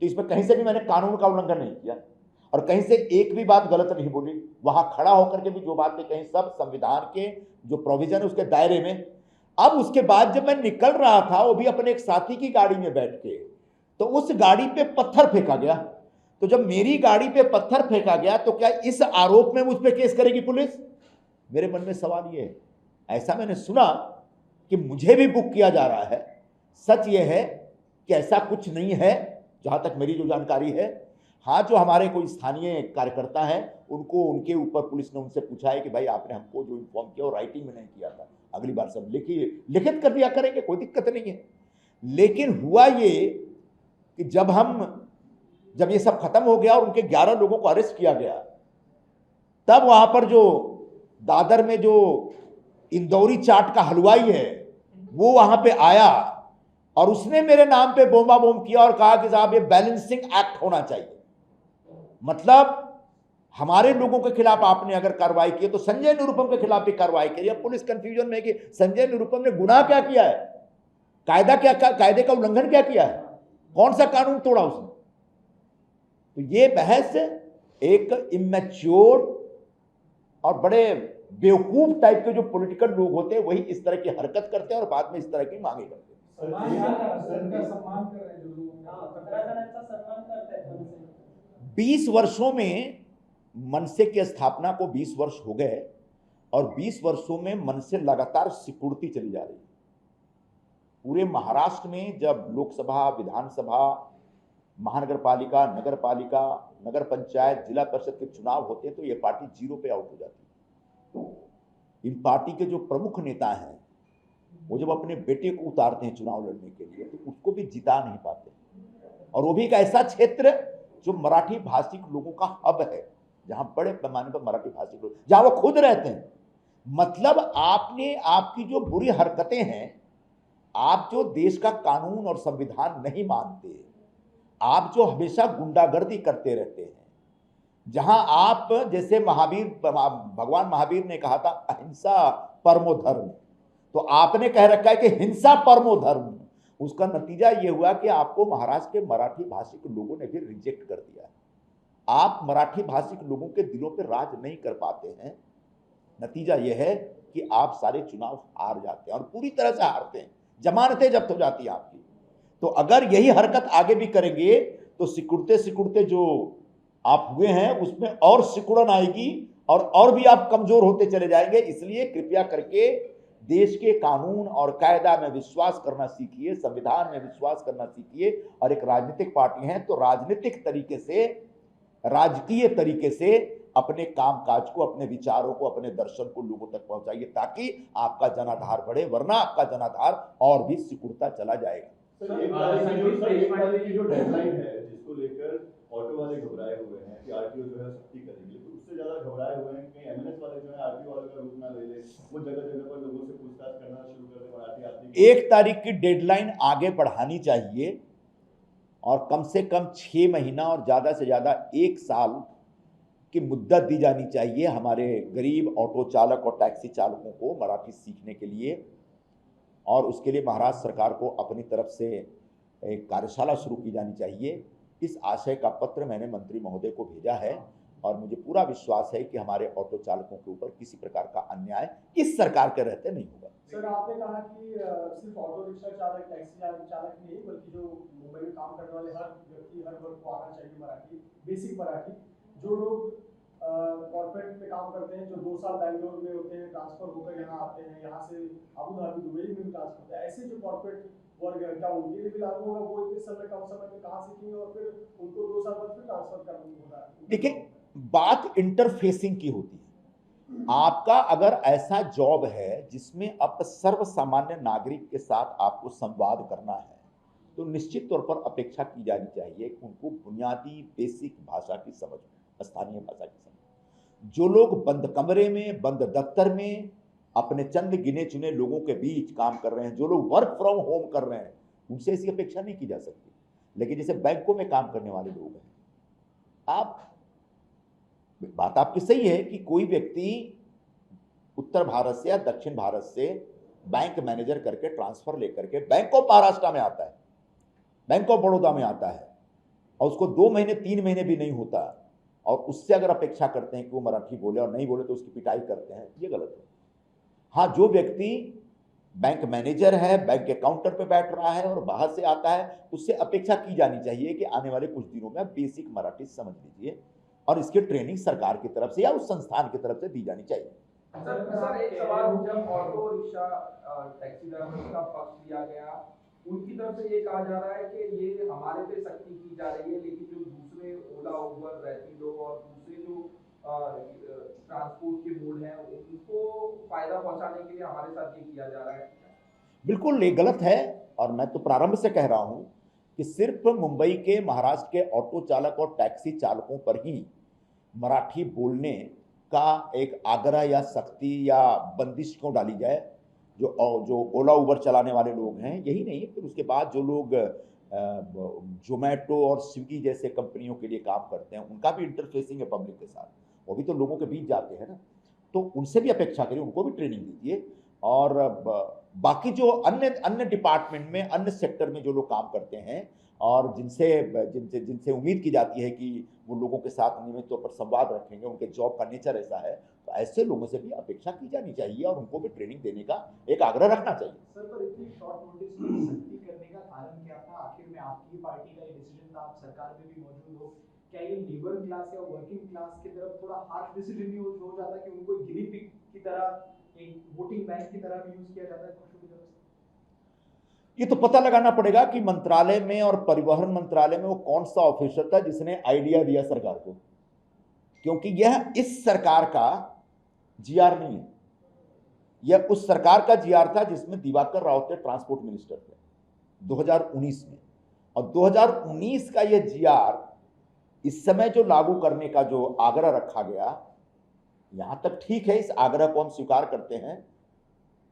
तो इसमें कहीं से भी मैंने कानून का उल्लंघन नहीं किया. और कहीं से एक भी बात गलत नहीं बोली, वहां खड़ा होकर के भी जो बातें कहीं सब संविधान के जो प्रोविजन है उसके दायरे में। अब उसके बाद जब मैं निकल रहा था, वो भी अपने एक साथी की गाड़ी में बैठ के, तो उस गाड़ी पे पत्थर फेंका गया। तो जब मेरी गाड़ी पे पत्थर फेंका गया तो क्या इस आरोप में मुझ पे केस करेगी पुलिस? मेरे मन में सवाल ये है। ऐसा मैंने सुना कि मुझे भी बुक किया जा रहा है। सच ये है कि ऐसा कुछ नहीं है जहां तक मेरी जो जानकारी है। हाँ, जो हमारे कोई स्थानीय कार्यकर्ता हैं उनको, उनके ऊपर पुलिस ने उनसे पूछा है कि भाई आपने हमको जो इन्फॉर्म किया वो राइटिंग में नहीं किया था, अगली बार सब लिखित कर दिया करेंगे, कोई दिक्कत नहीं है। लेकिन हुआ ये कि जब ये सब खत्म हो गया और उनके 11 लोगों को अरेस्ट किया गया, तब वहां पर जो दादर में जो इंदौरी चाट का हलवाई है वो वहां पे आया और उसने मेरे नाम पे बोमा बोम किया और कहा कि साहब ये बैलेंसिंग एक्ट होना चाहिए। मतलब हमारे लोगों के खिलाफ आपने अगर कार्रवाई की तो संजय निरुपम के खिलाफ भी कार्रवाई करी। अब पुलिस कंफ्यूजन में है कि संजय निरुपम ने गुनाह क्या किया है, कायदे का उल्लंघन क्या किया है, कौन सा कानून तोड़ा उसने। तो ये बहस एक इमैच्योर और बड़े बेवकूफ टाइप के जो पॉलिटिकल लोग होते हैं वही इस तरह की हरकत करते हैं और बाद में इस तरह की मांगे करते हैं। सम्मान कर रहे हैं जो लोग 20 वर्षों में मनसे की स्थापना को 20 वर्ष हो गए और 20 वर्षों में मनसे लगातार सिकुड़ती चली जा रही है। पूरे महाराष्ट्र में जब लोकसभा, विधानसभा, महानगर पालिका, नगर पालिका, नगर पंचायत, जिला परिषद के चुनाव होते हैं तो ये पार्टी 0 पे आउट हो जाती है। इन पार्टी के जो प्रमुख नेता हैं वो जब अपने बेटे को उतारते हैं चुनाव लड़ने के लिए तो उसको भी जिता नहीं पाते, और वो भी एक ऐसा क्षेत्र जो मराठी भाषिक लोगों का हब है, जहां बड़े पैमाने पर मराठी भाषिक लोग, जहां वो खुद रहते हैं। मतलब आपकी जो बुरी हरकतें हैं, आप जो देश का कानून और संविधान नहीं मानते, आप जो हमेशा गुंडागर्दी करते रहते हैं, जहां आप जैसे भगवान महावीर ने कहा था अहिंसा परमो धर्म, तो आपने कह रखा है कि हिंसा परमो धर्म। उसका नतीजा यह हुआ कि आपको महाराष्ट्र के मराठी भाषिक लोगों ने भी रिजेक्ट कर दिया। आप मराठी भाषिक लोगों के दिलों पर राज नहीं कर पाते हैं। नतीजा यह है कि आप सारे चुनाव हार जाते हैं और पूरी तरह से हारते हैं, जमानतें जब्त हो जाती है आपकी। तो अगर यही हरकत आगे भी करेंगे तो सिकुड़ते सिकुड़ते जो आप हुए हैं उसमें और सिकुड़न आएगी और भी आप कमजोर होते चले जाएंगे। इसलिए कृपया करके देश के कानून और कायदा में विश्वास करना सीखिए, संविधान में विश्वास करना सीखिए। और एक राजनीतिक पार्टी है तो राजनीतिक तरीके से, राजकीय तरीके से अपने कामकाज को, अपने विचारों को, अपने दर्शन को लोगों तक पहुंचाइए ताकि आपका जनाधार बढ़े, वरना आपका जनाधार और भी सिकुड़ता चला जाएगा। एक तारीख की जो डेडलाइन है जिसको लेकर ऑटो वाले घबराए हुए हैं कि आरटीओ जो है सख्ती करेगी, तो उससे ज्यादा घबराए हुए हैं कि एमएनएस वाले जो है आरटीओ वालों का रूप ना ले ले, वो जगह जगह पर लोगों से पूछताछ करना शुरू कर दे मराठी आदमी। 1 तारीख की डेडलाइन आगे बढ़ानी चाहिए और कम से कम 6 महीना और ज़्यादा से ज़्यादा 1 साल की मुद्दत दी जानी चाहिए हमारे गरीब ऑटो चालक और टैक्सी चालकों को मराठी सीखने के लिए। और उसके लिए महाराष्ट्र सरकार को अपनी तरफ से एक कार्यशाला शुरू की जानी चाहिए। इस आशय का पत्र मैंने मंत्री महोदय को भेजा है और मुझे पूरा विश्वास है कि हमारे ऑटो चालकों के ऊपर किसी प्रकार का अन्याय इस सरकार के रहते नहीं होगा। सर, आपने कहा कि सिर्फ ऑटो रिक्शा चालक, टैक्सी चालक नहीं बल्कि जो मुंबई में काम करने वाले हर व्यक्ति, हर वर्ग को आना चाहिए मराठी, बेसिक मराठी। जो लोग कॉर्पोरेट में काम करते हैं, जो 2 साल बैंगलोर में होते हैं, ट्रांसफर होकर यहाँ आते हैं, यहाँ से अबू धाबी, दुबई में भी ट्रांसफर होता है, ऐसे जो कॉर्पोरेट वर्ग है क्या उनके लिए भी लागू होगा? वो इतने समय कम समय में कहाँ सीखेंगे और फिर उनको 2 साल बाद फिर ट्रांसफर करना होगा? देखिए, बात इंटरफेसिंग की होती है। आपका अगर ऐसा जॉब है जिसमें अब सर्व सामान्य नागरिक के साथ आपको संवाद करना है तो निश्चित तौर पर अपेक्षा की जानी चाहिए कि उनको बुनियादी बेसिक भाषा की समझ, स्थानीय भाषा की समझ। जो लोग बंद कमरे में, बंद दफ्तर में अपने चंद गिने चुने लोगों के बीच काम कर रहे हैं, जो लोग वर्क फ्रॉम होम कर रहे हैं, उनसे ऐसी अपेक्षा नहीं की जा सकती। लेकिन जैसे बैंकों में काम करने वाले लोग हैं, बात आपकी सही है कि कोई व्यक्ति उत्तर भारत से या दक्षिण भारत से बैंक मैनेजर करके ट्रांसफर लेकर के बैंक ऑफ महाराष्ट्र में आता है, बैंक ऑफ बड़ौदा में आता है और उसको 2 महीने 3 महीने भी नहीं होता और उससे अगर अपेक्षा करते हैं कि वो मराठी बोले और नहीं बोले तो उसकी पिटाई करते हैं, ये गलत है। हाँ, जो व्यक्ति बैंक मैनेजर है, बैंक के काउंटर पे बैठ रहा है और बाहर से आता है, उससे अपेक्षा की जानी चाहिए कि आने वाले कुछ दिनों में आप बेसिक मराठी समझ लीजिए और इसकी ट्रेनिंग सरकार की तरफ से या उस संस्थान की तरफ से दी जानी चाहिए। सर एक सवाल, जब ऑटो रिक्शा टैक्सी ड्राइवर्स का पक्ष लिया गया, उनकी तरफ से ये कहा जा रहा है कि ये हमारे पे सख्ती की जा रही है, लेकिन जो दूसरे ओला, उबर, रैपिडो और दूसरे जो ट्रांसपोर्ट के मोड हैं उनको फायदा पहुंचाने के लिए हमारे साथ ये किया जा रहा है। बिल्कुल ये गलत है। और मैं तो प्रारंभ से कह रहा हूं कि सिर्फ मुंबई के, महाराष्ट्र के ऑटो चालक और टैक्सी चालकों पर ही मराठी बोलने का एक आग्रह या सख्ती या बंदिश क्यों डाली जाए। जो ओला उबर चलाने वाले लोग हैं, यही नहीं, फिर उसके बाद जो लोग जोमेटो और स्विगी जैसे कंपनियों के लिए काम करते हैं, उनका भी इंटरफेसिंग है पब्लिक के साथ, वो भी तो लोगों के बीच जाते हैं ना, तो उनसे भी अपेक्षा करिए, उनको भी ट्रेनिंग दीजिए। और बाकी जो अन्य डिपार्टमेंट में, अन्य सेक्टर में जो लोग काम करते हैं और जिनसे उम्मीद की जाती है कि वो लोगों के साथ नियमित तौर पर संवाद रखेंगे, उनके जॉब का नेचर ऐसा है, तो ऐसे लोगों से भी अपेक्षा की जानी चाहिए और उनको भी ट्रेनिंग देने का एक आग्रह रखना चाहिए। सर, पर इतनी शॉर्ट नोटिस में सख्ती करने का कारण क्या था? आखिर में आपकी पार्टी का ये डिसीजन था, आप सरकार में भी मौजूद हो, क्या ये लेबर क्लास या वर्किंग क्लास की तरफ थोड़ा हार्श डिसीजन नहीं हो जाता कि उनको गिनी पिग की तरह, एक वोटिंग बैंक की तरह भी यूज किया जाता है पक्षों की तरफ से? ये तो पता लगाना पड़ेगा कि मंत्रालय में और परिवहन मंत्रालय में वो कौन सा ऑफिसर था जिसने आइडिया दिया सरकार को, क्योंकि यह इस सरकार का जीआर नहीं है, यह उस सरकार का जीआर था जिसमें दिवाकर रावते ट्रांसपोर्ट मिनिस्टर थे 2019 में। और 2019 का यह जीआर इस समय जो लागू करने का जो आग्रह रखा गया, यहां तक ठीक है, इस आग्रह को हम स्वीकार करते हैं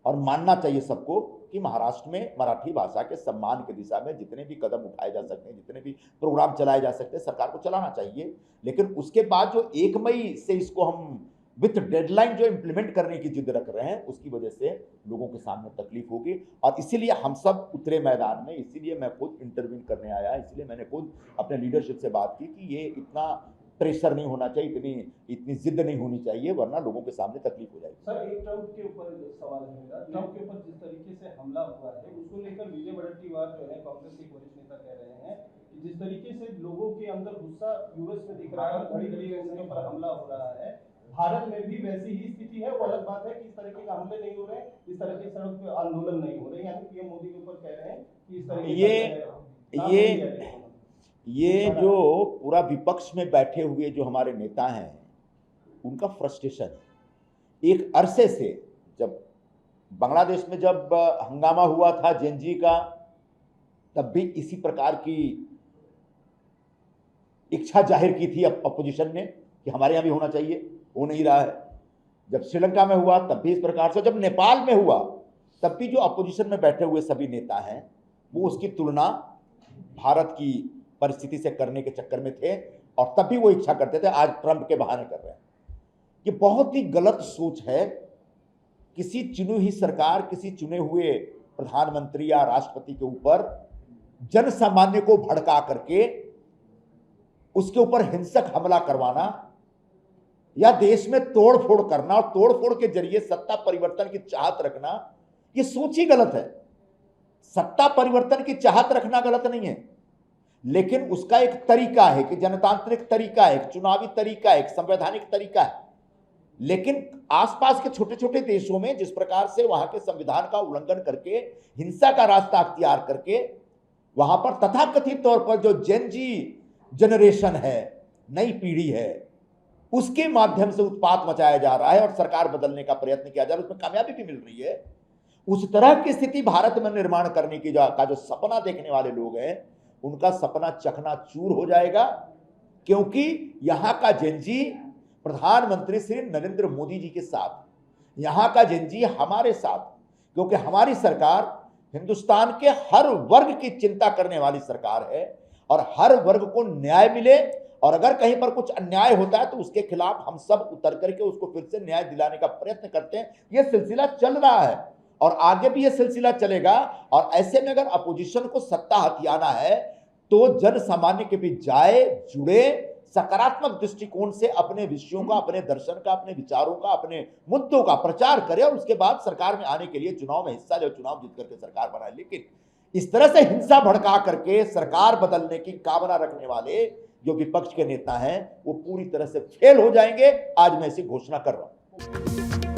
और मानना चाहिए सबको कि महाराष्ट्र में मराठी भाषा के सम्मान की दिशा में जितने भी कदम उठाए जा सकते हैं, जितने भी प्रोग्राम चलाए जा सकते हैं, सरकार को चलाना चाहिए। लेकिन उसके बाद जो 1 मई से इसको हम विथ डेडलाइन जो इम्प्लीमेंट करने की जिद रख रहे हैं, उसकी वजह से लोगों के सामने तकलीफ होगी और इसीलिए हम सब उतरे मैदान में, इसीलिए मैं खुद इंटरव्यू करने आया, इसलिए मैंने खुद अपने लीडरशिप से बात की कि ये इतना प्रेशर नहीं होना चाहिए, इतनी जिद नहीं होनी चाहिए, वरना लोगों के सामने तकलीफ हो जाएगी। सर, एक ट्रंप के ऊपर सवाल है मेरा। ट्रंप के ऊपर जिस तरीके से हमला हुआ है, उसको लेकर विजय वडेट्टीवार जो है, कांग्रेस के वरिष्ठ नेता, कह रहे हैं कि जिस तरीके से लोगों के अंदर गुस्सा यूएस में दिख रहा है, घड़ी-घड़ी उनके ऊपर हमला हो रहा है, भारत में भी वैसी ही स्थिति है। वो अलग बात है कि इस तरीके का हमले नहीं हो रहे, इस तरह के सड़क पे आंदोलन नहीं हो रहे, यानी पीएम मोदी के ऊपर कह रहे हैं कि इस तरह ये जो पूरा विपक्ष में बैठे हुए जो हमारे नेता हैं, उनका फ्रस्ट्रेशन एक अरसे से, जब बांग्लादेश में जब हंगामा हुआ था जेएनजी का, तब भी इसी प्रकार की इच्छा जाहिर की थी अपोजिशन ने कि हमारे यहाँ भी होना चाहिए, हो नहीं रहा है। जब श्रीलंका में हुआ तब भी इस प्रकार से, जब नेपाल में हुआ तब भी जो अपोजिशन में बैठे हुए सभी नेता हैं वो उसकी तुलना भारत की परिस्थिति से करने के चक्कर में थे और तब भी वो इच्छा करते थे, आज ट्रंप के बहाने कर रहे हैं। ये बहुत ही गलत सोच है। किसी चुनी हुई सरकार, किसी चुने हुए प्रधानमंत्री या राष्ट्रपति के ऊपर जन सामान्य को भड़का करके उसके ऊपर हिंसक हमला करवाना या देश में तोड़फोड़ करना और तोड़फोड़ के जरिए सत्ता परिवर्तन की चाहत रखना, ये सोच ही गलत है। सत्ता परिवर्तन की चाहत रखना गलत नहीं है, लेकिन उसका एक तरीका है कि जनतांत्रिक तरीका है, एक चुनावी तरीका है, एक संवैधानिक तरीका है। लेकिन आसपास के छोटे छोटे देशों में जिस प्रकार से वहां के संविधान का उल्लंघन करके, हिंसा का रास्ता अख्तियार करके, वहां पर तथाकथित तौर पर जो जेनजी जनरेशन है, नई पीढ़ी है, उसके माध्यम से उत्पात मचाया जा रहा है और सरकार बदलने का प्रयत्न किया जा रहा है, उसमें कामयाबी भी मिल रही है। उस तरह की स्थिति भारत में निर्माण करने की का जो सपना देखने वाले लोग हैं, उनका सपना चकनाचूर हो जाएगा, क्योंकि यहां का जेनजी प्रधानमंत्री श्री नरेंद्र मोदी जी के साथ, यहां का जेनजी हमारे साथ, क्योंकि हमारी सरकार हिंदुस्तान के हर वर्ग की चिंता करने वाली सरकार है और हर वर्ग को न्याय मिले, और अगर कहीं पर कुछ अन्याय होता है तो उसके खिलाफ हम सब उतर करके उसको फिर से न्याय दिलाने का प्रयत्न करते हैं। यह सिलसिला चल रहा है और आगे भी यह सिलसिला चलेगा। और ऐसे में अगर अपोजिशन को सत्ता हथियाना है तो जन सामान्य के बीच जाए, जुड़े, सकारात्मक दृष्टिकोण से अपने विषयों का, अपने दर्शन का, अपने विचारों का, अपने मुद्दों का प्रचार करे और उसके बाद सरकार में आने के लिए चुनाव में हिस्सा ले, चुनाव जीत करके सरकार बनाए। लेकिन इस तरह से हिंसा भड़का करके सरकार बदलने की कामना रखने वाले जो विपक्ष के नेता हैं वो पूरी तरह से फेल हो जाएंगे। आज मैं ऐसी घोषणा कर रहा हूं।